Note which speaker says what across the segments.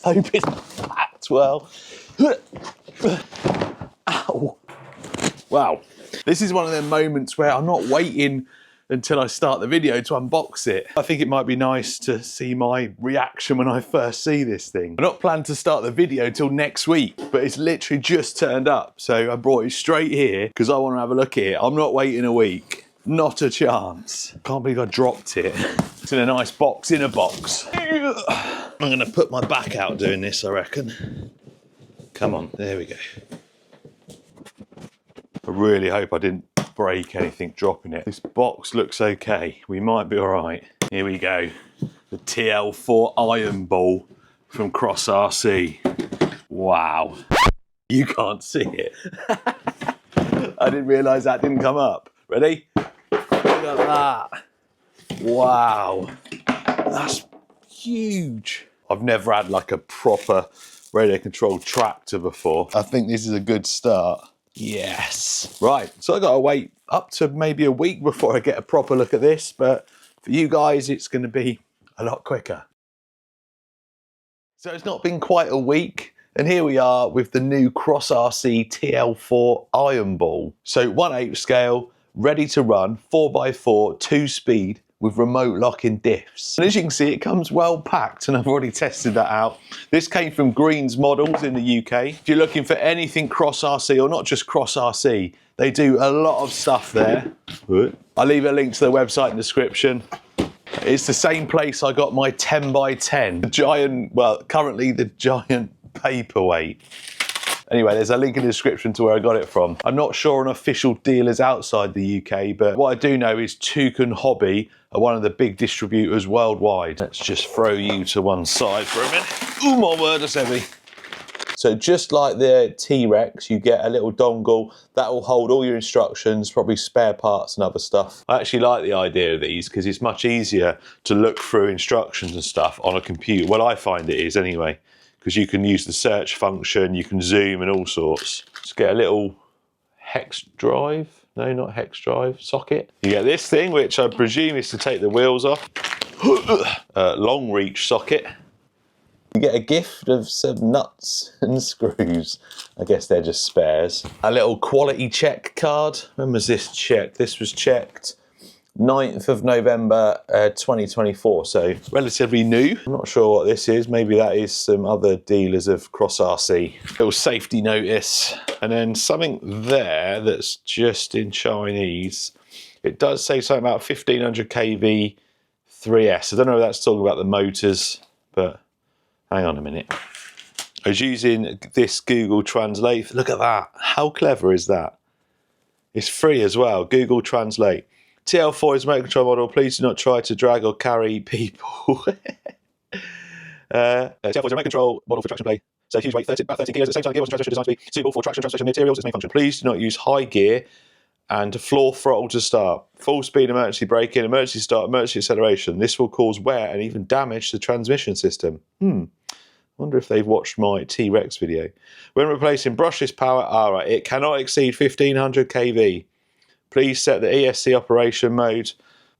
Speaker 1: hope it's packed well. Ow. Wow. This is one of them moments where I'm not waiting until I start the video to unbox it. I think it might be nice to see my reaction when I first see this thing. I'm not planning to start the video till next week, but it's literally just turned up. So I brought it straight here because I want to have a look at it. I'm not waiting a week. Not a chance. Can't believe I dropped it. It's in a nice box in a box. I'm gonna put my back out doing this, I reckon. Come on, there we go. I really hope I didn't break anything dropping it. This box looks okay. We might be all right. Here we go. The TL4 Ironbull from Cross RC. Wow. You can't see it. I didn't realise that didn't come up. Ready? Look at that. Wow. That's huge. I've never had like a proper radio controlled tractor before. I think this is a good start. Yes. Right, so I gotta wait up to maybe a week before I get a proper look at this, but for you guys, it's gonna be a lot quicker. So it's not been quite a week, and here we are with the new Cross RC TL4 Ironbull. So 1/8 scale, ready to run, 4x4, 2-speed, with remote locking diffs. And as you can see, it comes well packed, and I've already tested that out. This came from Green's Models in the UK. If you're looking for anything Cross RC, or not just Cross RC, they do a lot of stuff there. I'll leave a link to their website in the description. It's the same place I got my 10x10, the giant, well, currently the giant paperweight. Anyway, there's a link in the description to where I got it from. I'm not sure on official dealers outside the UK, but what I do know is Toucan Hobby are one of the big distributors worldwide. Let's just throw you to one side for a minute. Oh my word, that's heavy. So just like the T-Rex, you get a little dongle that will hold all your instructions, probably spare parts and other stuff. I actually like the idea of these because it's much easier to look through instructions and stuff on a computer. Well, I find it is anyway, because you can use the search function, you can zoom and all sorts. Just get a little hex drive, no, not hex drive, socket. You get this thing, which I presume is to take the wheels off. Long reach socket. You get a gift of some nuts and screws. I guess they're just spares. A little quality check card. When was this checked? This was checked 9th of November 2024, so relatively new. I'm not sure what this is. Maybe that is some other dealers of Cross RC. Little safety notice, and then something there that's just in Chinese. It does say something about 1500 kV 3S. I don't know if that's talking about the motors, but hang on a minute. I was using this Google Translate. Look at that. How clever is that? It's free as well. Google Translate. TL4 is a remote control model. Please do not try to drag or carry people. TL4 is a remote control model for traction play. So huge weight, about 30 kilos. At the same time, gearbox and transmission designed to be suitable for traction transmission materials. Its main function. Please do not use high gear and floor throttle to start. Full speed emergency braking, emergency start, emergency acceleration. This will cause wear and even damage the transmission system. Wonder if they've watched my T-Rex video. When replacing brushless power, right, it cannot exceed 1500 kV. Please set the ESC operation mode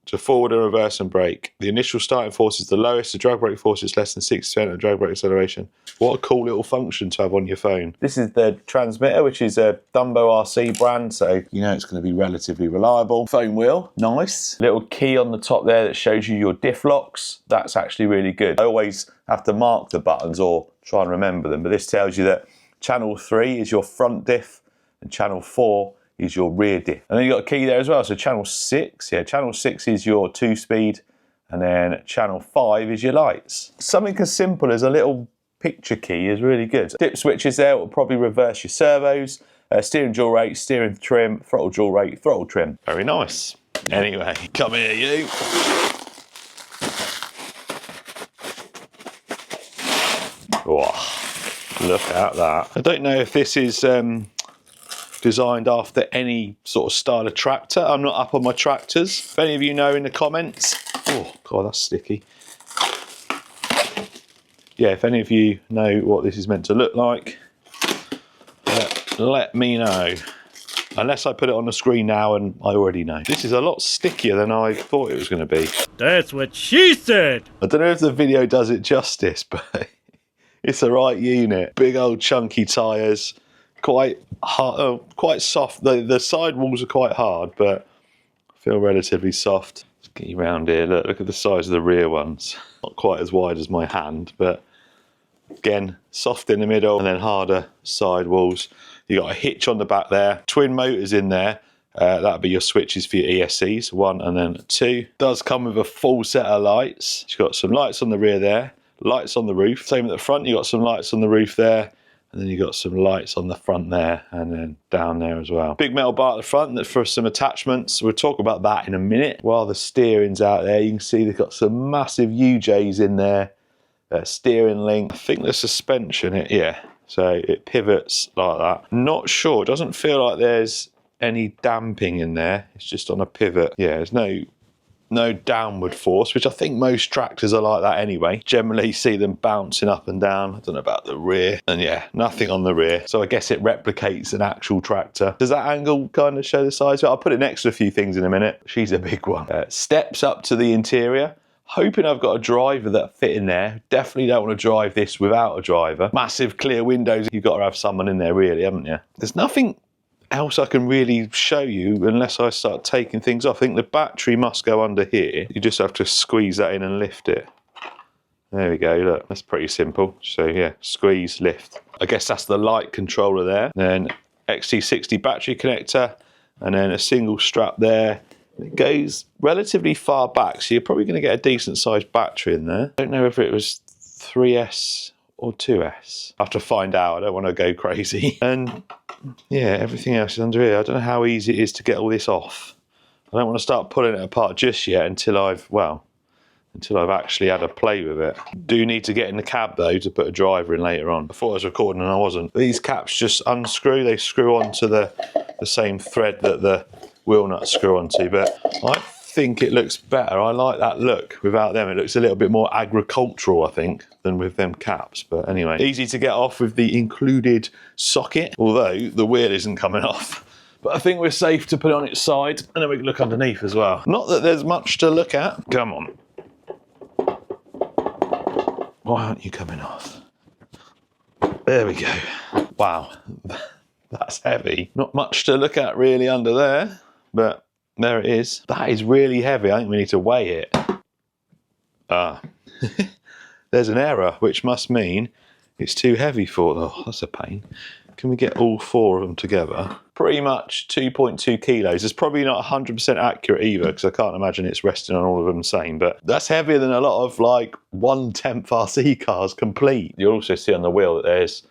Speaker 1: to forward and reverse and brake. The initial starting force is the lowest. The drag brake force is less than 6% of drag brake acceleration. What a cool little function to have on your phone. This is the transmitter, which is a Dumbo RC brand, so you know it's going to be relatively reliable. Phone wheel, nice. Little key on the top there that shows you your diff locks. That's actually really good. I always have to mark the buttons or try and remember them, but this tells you that channel 3 is your front diff and channel 4 is your rear diff. And then you've got a key there as well. So channel 6, yeah, channel 6 is your 2-speed, and then channel 5 is your lights. Something as simple as a little picture key is really good. Dip switches there will probably reverse your servos, steering dual rate, steering trim, throttle dual rate, throttle trim. Very nice. Anyway, come here you. Oh, look at that. I don't know if this is designed after any sort of style of tractor. I'm not up on my tractors. If any of you know in the comments, oh god, that's sticky. Yeah, if any of you know what this is meant to look like, let me know. Unless I put it on the screen now and I already know. This is a lot stickier than I thought it was going to be.
Speaker 2: That's what she said.
Speaker 1: I don't know if the video does it justice, but It's a right unit. Big old chunky tyres, quite hard, quite soft. The sidewalls are quite hard, but feel relatively soft. Let's get you round here. Look at the size of the rear ones. Not quite as wide as my hand, but again, soft in the middle and then harder sidewalls. You got a hitch on the back there. Twin motors in there. That'll be your switches for your ESCs, 1 and then 2. Does come with a full set of lights. You've got some lights on the rear there, lights on the roof. Same at the front, you got some lights on the roof there, and then you got some lights on the front there, and then down there as well. Big metal bar at the front that's for some attachments. We'll talk about that in a minute. While the steering's out there, you can see they've got some massive UJs in there. Steering link. I think the suspension, yeah. So it pivots like that. Not sure, it doesn't feel like there's any damping in there. It's just on a pivot. Yeah, there's no downward force, which I think most tractors are like that anyway. Generally see them bouncing up and down. I don't know about the rear. And yeah, nothing on the rear. So I guess it replicates an actual tractor. Does that angle kind of show the size? I'll put it next to a few things in a minute. She's a big one. Steps up to the interior. Hoping I've got a driver that fit in there. Definitely don't want to drive this without a driver. Massive clear windows. You've got to have someone in there really, haven't you? There's nothing else I can really show you unless I start taking things off. I think the battery must go under here. You just have to squeeze that in and lift it. There we go, look, that's pretty simple. So yeah, squeeze, lift. I guess that's the light controller there. Then XT60 battery connector, and then a single strap there. It goes relatively far back, so you're probably going to get a decent sized battery in there. I don't know if it was 3S or 2S. I have to find out, I don't want to go crazy. And yeah, everything else is under here. I don't know how easy it is to get all this off. I don't want to start pulling it apart just yet until I've actually had a play with it. Do need to get in the cab though to put a driver in later on. I thought I was recording and I wasn't. These caps just unscrew, they screw onto the same thread that the wheel nuts screw onto, but I think it looks better. I like that look without them. It looks a little bit more agricultural, I think, than with them caps. But anyway, easy to get off with the included socket, although the wheel isn't coming off. But I think we're safe to put it on its side, and then we can look underneath as well. Not that there's much to look at. Come on. Why aren't you coming off? There we go. Wow, that's heavy. Not much to look at really under there, but there it is. That is really heavy. I think we need to weigh it. Ah, there's an error, which must mean it's too heavy for, oh, that's a pain. Can we get all 4 of them together? Pretty much 2.2 kilos. It's probably not 100% accurate either, because I can't imagine it's resting on all of them the same, but that's heavier than a lot of like 1/10 RC cars complete. You'll also see on the wheel that there's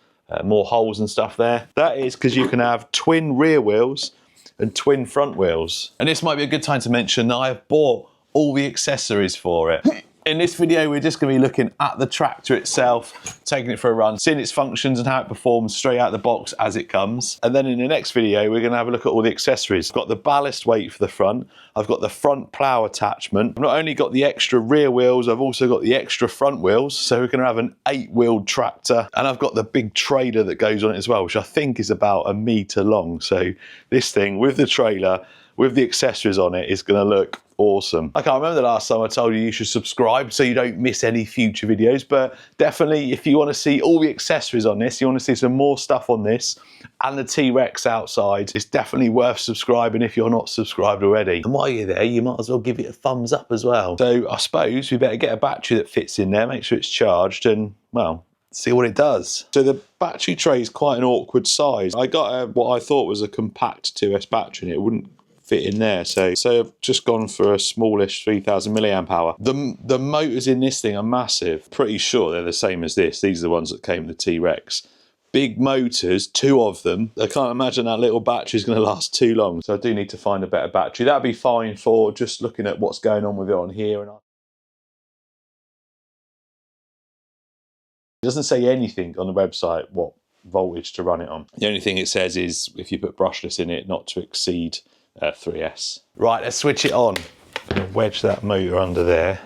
Speaker 1: more holes and stuff there. That is because you can have twin rear wheels and twin front wheels. And this might be a good time to mention that I have bought all the accessories for it. In this video, we're just going to be looking at the tractor itself, taking it for a run, seeing its functions and how it performs straight out of the box as it comes. And then in the next video, we're going to have a look at all the accessories. I've got the ballast weight for the front. I've got the front plough attachment. I've not only got the extra rear wheels, I've also got the extra front wheels. So we're going to have an 8-wheeled tractor. And I've got the big trailer that goes on it as well, which I think is about 1 meter long. So this thing with the trailer, with the accessories on it, is going to look awesome. I can't remember the last time I told you should subscribe so you don't miss any future videos, but definitely if you want to see all the accessories on this, you want to see some more stuff on this and the T-Rex outside, it's definitely worth subscribing if you're not subscribed already. And while you're there, you might as well give it a thumbs up as well. So I suppose we better get a battery that fits in there, make sure it's charged, and well, see what it does. So the battery tray is quite an awkward size. I got what I thought was a compact 2S battery and it wouldn't fit in there, so I've just gone for a smallish 3000 milliamp hour. The motors in this thing are massive. Pretty sure they're the same as this. These are the ones that came with the T-Rex. Big motors, 2 of them. I can't imagine that little battery is going to last too long, so I do need to find a better battery. That'd be fine for just looking at what's going on with it on here. And it doesn't say anything on the website what voltage to run it on. The only thing it says is if you put brushless in it, not to exceed 3S. Right, let's switch it on. I'm going to wedge that motor under there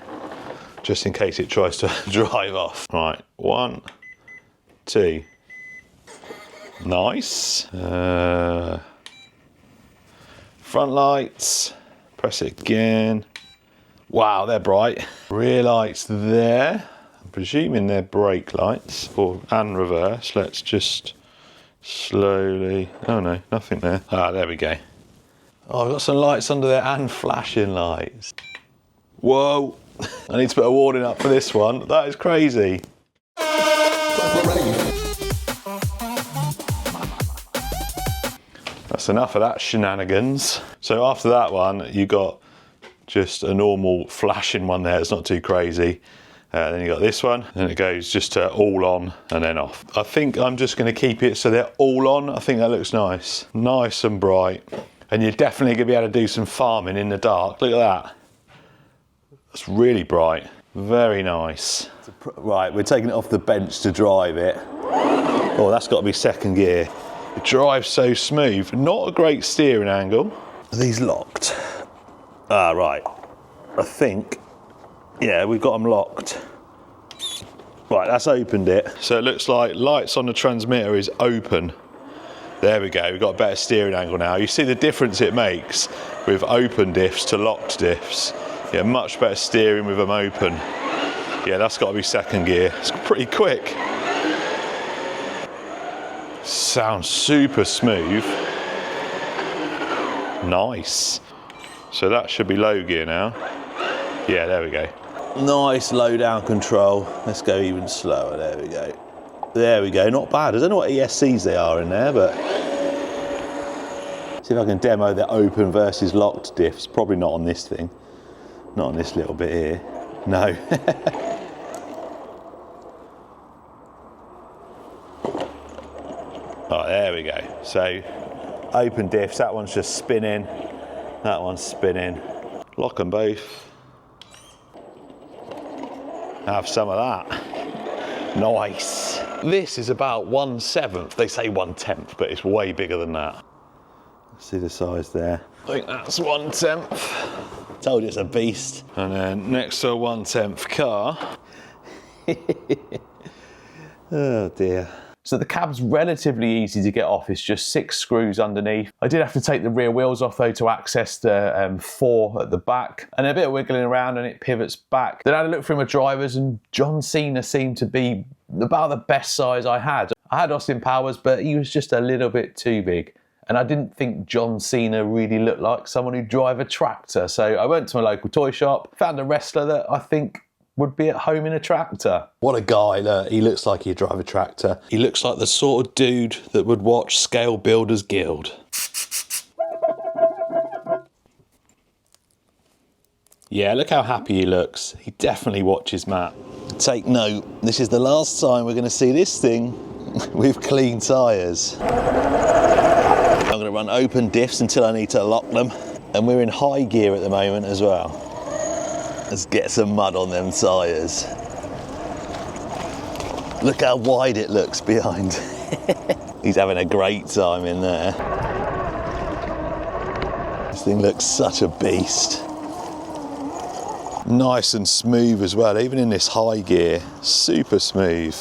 Speaker 1: just in case it tries to drive off. Right, 1, 2. Nice. Front lights. Press it again. Wow, they're bright. Rear lights there. presuming they're brake lights and reverse. Let's just slowly, oh no, nothing there. Ah, there we go. Oh, I've got some lights under there and flashing lights. Whoa, I need to put a warning up for this one. That is crazy. That's enough of that shenanigans. So after that one, you got just a normal flashing one there. It's not too crazy. Then you got this one, and it goes just to all on and then off. I think I'm just going to keep it so they're all on. I think that looks nice. Nice and bright. And you're definitely going to be able to do some farming in the dark. Look at that. That's really bright. Very nice. Right, we're taking it off the bench to drive it. Oh, that's got to be second gear. It drives so smooth. Not a great steering angle. Are these locked? Ah, right. I think, yeah, we've got them locked. Right, that's opened it. So it looks like lights on the transmitter is open. There we go, we've got a better steering angle now. You see the difference it makes with open diffs to locked diffs. Yeah, much better steering with them open. Yeah, that's got to be second gear. It's pretty quick. Sounds super smooth. Nice. So that should be low gear now. Yeah, there we go. Nice low down control. Let's go even slower. There we go. There we go. Not bad. I don't know what ESCs they are in there, but see if I can demo the open versus locked diffs. Probably not on this thing. Not on this little bit here. No. Oh, there we go. So open diffs. That one's just spinning. That one's spinning. Lock them both. Have some of that. Nice. This is about 1/7. They say 1/10, but it's way bigger than that. See the size there. I think that's 1/10. Told you it's a beast. And then next to a 1/10 car. Oh dear. So the cab's relatively easy to get off. It's just 6 screws underneath. I did have to take the rear wheels off though to access the 4 at the back, and a bit of wiggling around and it pivots back. Then I had a look through my drivers and John Cena seemed to be about the best size I had. I had Austin Powers, but he was just a little bit too big. And I didn't think John Cena really looked like someone who'd drive a tractor. So I went to my local toy shop, found a wrestler that I think would be at home in a tractor. What a guy, look, he looks like he'd drive a tractor. He looks like the sort of dude that would watch Scale Builders Guild. Yeah, look how happy he looks. He definitely watches Matt. Take note, this is the last time we're going to see this thing with clean tyres. I'm going to run open diffs until I need to lock them. And we're in high gear at the moment as well. Let's get some mud on them tyres. Look how wide it looks behind. He's having a great time in there. This thing looks such a beast. Nice and smooth as well, even in this high gear. Super smooth.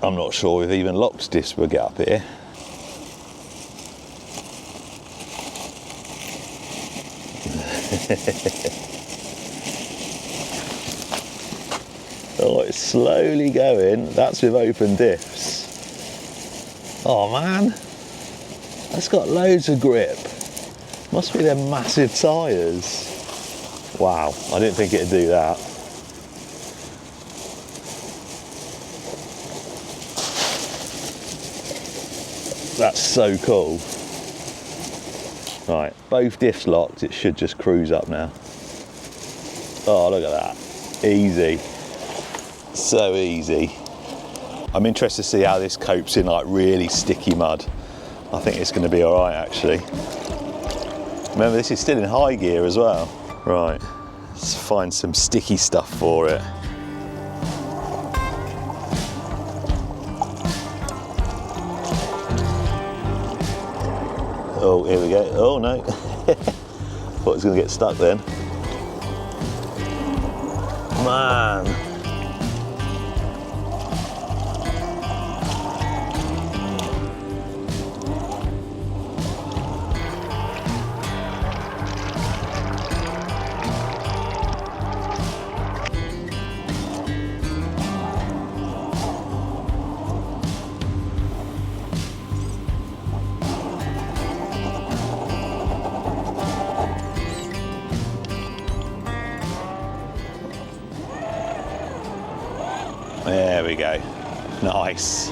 Speaker 1: I'm not sure if even locked diffs will get up here. Oh, it's slowly going. That's with open diffs. Oh man, that's got loads of grip. Must be them massive tyres. Wow, I didn't think it'd do that. That's so cool. Right, both diffs locked, it should just cruise up now. Oh, look at that. Easy. So easy. I'm interested to see how this copes in like really sticky mud. I think it's going to be all right actually. Remember, this is still in high gear as well. Right, let's find some sticky stuff for it. Oh, here we go. Oh no. Thought it was going to get stuck then. Man. There we go. Nice.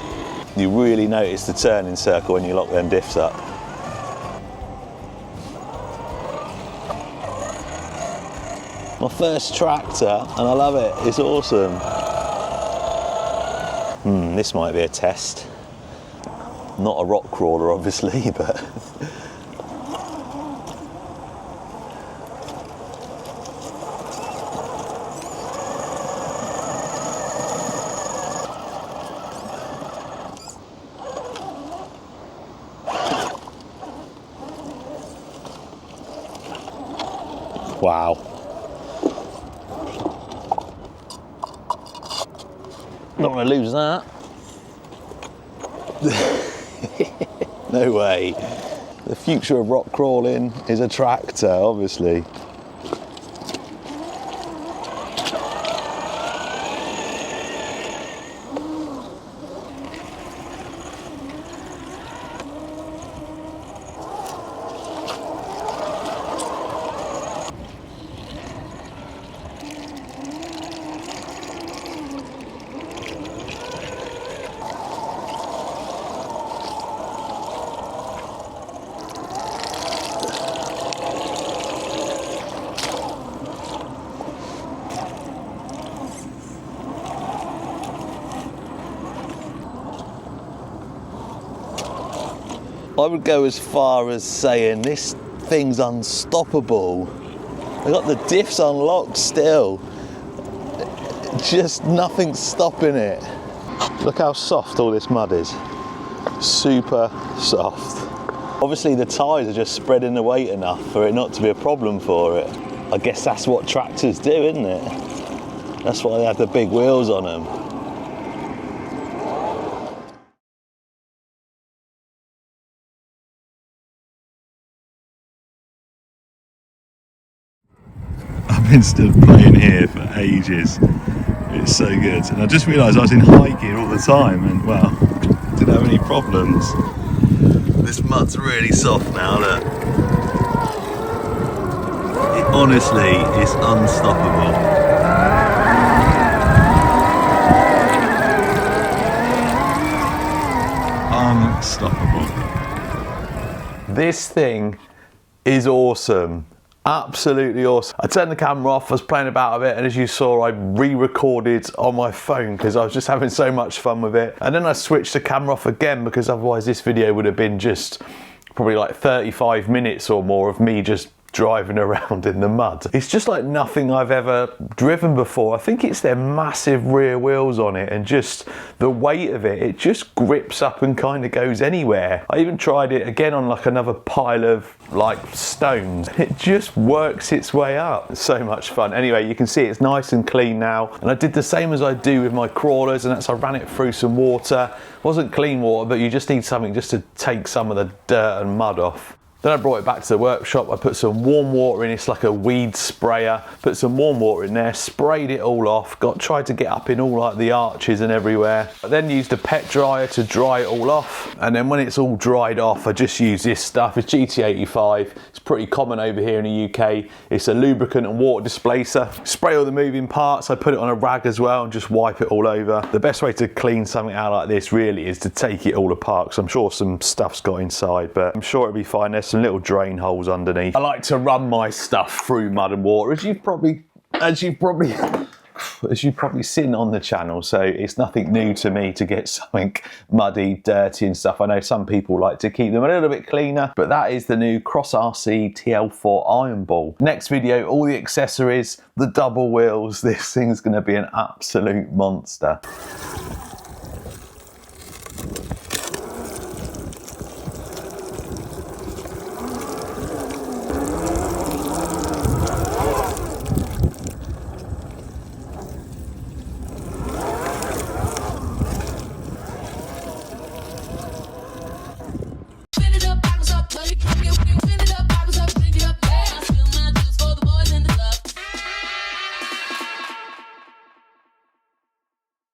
Speaker 1: You really notice the turning circle when you lock them diffs up. My first tractor, and I love it. It's awesome. This might be a test. Not a rock crawler, obviously, but... Wow. Don't want to lose that. No way. The future of rock crawling is a tractor, obviously. I would go as far as saying this thing's unstoppable. I got the diffs unlocked still. Just nothing's stopping it. Look how soft all this mud is. Super soft. Obviously the tyres are just spreading the weight enough for it not to be a problem for it. I guess that's what tractors do, isn't it? That's why they have the big wheels on them. I've been stood playing here for ages. It's so good. And I just realised I was in high gear all the time and, well, didn't have any problems. This mud's really soft now, look. It honestly is unstoppable. Unstoppable. This thing is awesome. Absolutely awesome. I turned the camera off, I was playing about a bit, and as you saw, I re-recorded on my phone because I was just having so much fun with it. And then I switched the camera off again because otherwise this video would have been just probably like 35 minutes or more of me just driving around in the mud. It's just like nothing I've ever driven before. I think it's their massive rear wheels on it and just the weight of it. It just grips up and kind of goes anywhere. I even tried it again on like another pile of like stones. It just works its way up. It's so much fun. Anyway, you can see it's nice and clean now. And I did the same as I do with my crawlers, and that's I ran it through some water. It wasn't clean water, but you just need something just to take some of the dirt and mud off. Then I brought it back to the workshop. I put some warm water in. It's like a weed sprayer. Put some warm water in there, sprayed it all off. Tried to get up in all like the arches and everywhere. I then used a pet dryer to dry it all off. And then when it's all dried off, I just use this stuff. It's GT85. It's pretty common over here in the UK. It's a lubricant and water displacer. Spray all the moving parts. I put it on a rag as well and just wipe it all over. The best way to clean something out like this really is to take it all apart, because I'm sure some stuff's got inside, but I'm sure it'll be fine. There's some little drain holes underneath. I like to run my stuff through mud and water, as you've probably seen on the channel, so it's nothing new to me to get something muddy, dirty and stuff. I know some people like to keep them a little bit cleaner, but that is the new Cross RC TL4 Ironbull. Next video, all the accessories, the double wheels. This thing's going to be an absolute monster.